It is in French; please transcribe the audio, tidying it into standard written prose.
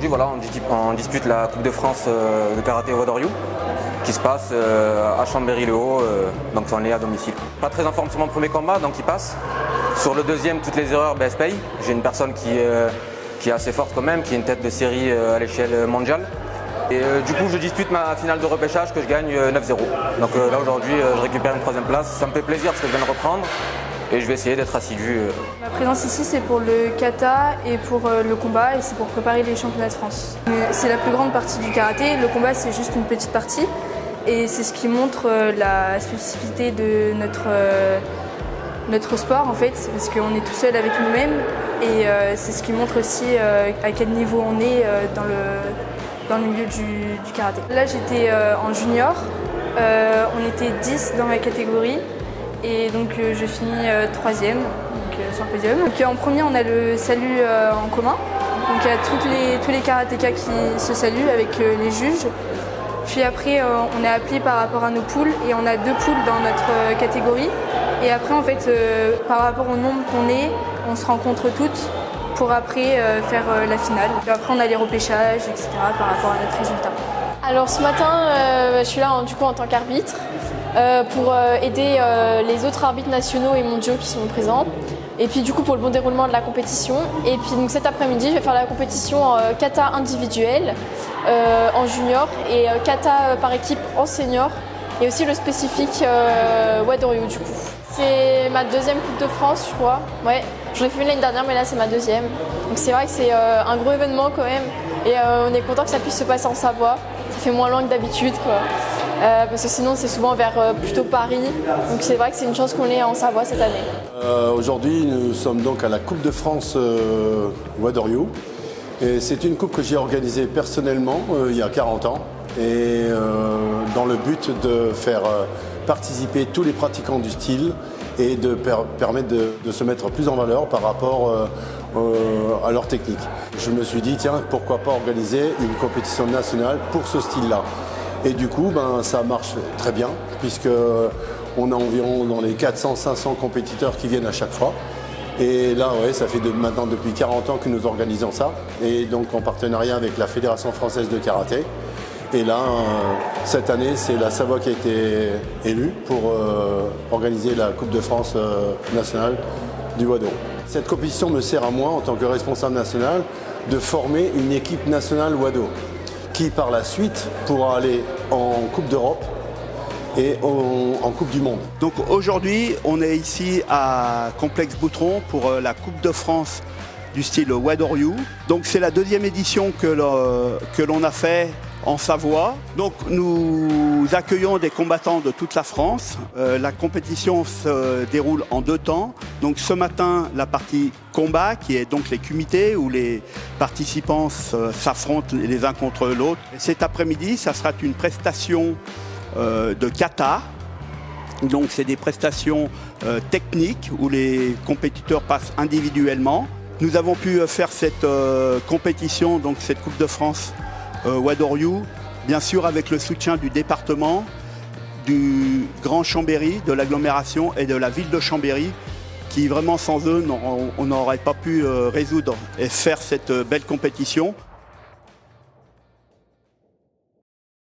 Aujourd'hui, voilà, on dispute la Coupe de France de karaté Wado-Ryu qui se passe à Chambéry-le-Haut, donc on est à domicile. Pas très en forme sur mon premier combat, donc il passe. Sur le deuxième, toutes les erreurs, se payent. J'ai une personne qui est assez forte quand même, qui est une tête de série à l'échelle mondiale. Et du coup, je dispute ma finale de repêchage que je gagne 9-0. Donc là, aujourd'hui, je récupère une 3e place. Ça me fait plaisir parce que je viens de reprendre et je vais essayer d'être assidu. Ma présence ici, c'est pour le kata et pour le combat et c'est pour préparer les championnats de France. C'est la plus grande partie du karaté. Le combat, c'est juste une petite partie et c'est ce qui montre la spécificité de notre sport en fait, parce qu'on est tout seul avec nous-mêmes et c'est ce qui montre aussi à quel niveau on est dans le milieu du karaté. Là j'étais en junior, on était 10 dans ma catégorie et donc je finis 3e sur le podium. Donc, en premier on a le salut en commun, donc il y a tous les karatékas qui se saluent avec les juges. Puis après on est appelé par rapport à nos poules et on a 2 poules dans notre catégorie. Et après en fait par rapport au nombre qu'on est, on se rencontre toutes pour après faire la finale. Et après on a les repêchages, etc. par rapport à notre résultat. Alors ce matin, je suis là du coup en tant qu'arbitre pour aider les autres arbitres nationaux et mondiaux qui sont présents. Et puis du coup pour le bon déroulement de la compétition. Et puis donc cet après-midi, je vais faire la compétition kata individuel en junior et kata par équipe en senior. Et aussi le spécifique Wado-Ryu du coup. C'est ma 2e Coupe de France, je crois. Ouais, j'en ai fait une l'année dernière, mais là c'est ma 2e. Donc c'est vrai que c'est un gros événement quand même. Et on est content que ça puisse se passer en Savoie. Ça fait moins loin que d'habitude, quoi. Parce que sinon c'est souvent vers plutôt Paris. Donc c'est vrai que c'est une chance qu'on est en Savoie cette année. Aujourd'hui, nous sommes donc à la Coupe de France Wado-Ryu. Et c'est une coupe que j'ai organisée personnellement il y a 40 ans. Et dans le but de faire participer tous les pratiquants du style et de permettre de se mettre plus en valeur par rapport à leur technique. Je me suis dit, tiens, pourquoi pas organiser une compétition nationale pour ce style-là. Et du coup, ça marche très bien, puisqu'on a environ dans les 400-500 compétiteurs qui viennent à chaque fois. Et là, ouais, ça fait maintenant depuis 40 ans que nous organisons ça, et donc en partenariat avec la Fédération française de karaté. Et là, cette année, c'est la Savoie qui a été élue pour organiser la Coupe de France nationale du Wado. Cette compétition me sert à moi, en tant que responsable national, de former une équipe nationale Wado, qui par la suite pourra aller en Coupe d'Europe et en Coupe du Monde. Donc aujourd'hui, on est ici à Complexe Boutron pour la Coupe de France du style Wado-Ryu. Donc c'est la 2e édition que l'on a fait en Savoie. Donc nous accueillons des combattants de toute la France. La compétition se déroule en 2 temps. Donc ce matin, la partie combat, qui est donc les kumités, où les participants s'affrontent les uns contre l'autre. Cet après-midi, ça sera une prestation de kata. Donc c'est des prestations techniques où les compétiteurs passent individuellement. Nous avons pu faire cette compétition, donc cette Coupe de France Wado-Ryu, bien sûr avec le soutien du département, du Grand Chambéry, de l'agglomération et de la ville de Chambéry, qui vraiment sans eux, on n'aurait pas pu résoudre et faire cette belle compétition.